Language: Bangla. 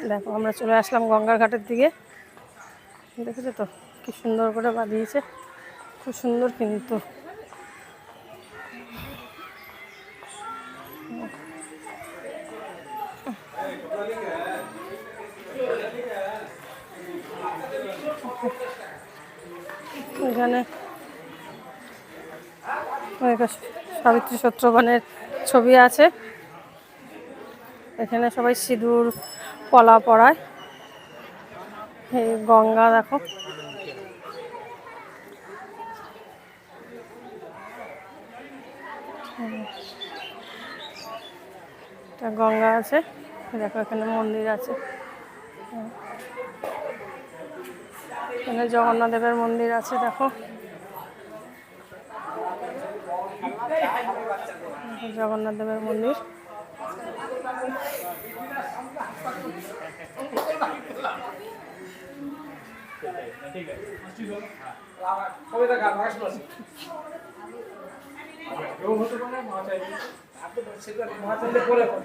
দেখো আমরা চলে আসলাম গঙ্গার ঘাটের দিকে। দেখেছো তো কি সুন্দর করে বাঁধিয়েছে, খুব সুন্দর কিন্তু। এখানে সাবিত্রী সত্যবানের ছবি আছে। এখানে সবাই সিঁদুর পলা পরায়। এই গঙ্গা দেখো, গঙ্গা আছে। দেখো এখানে মন্দির আছে, এখানে জগন্নাথ দেবের মন্দির আছে। দেখো জগন্নাথ দেবের মন্দির।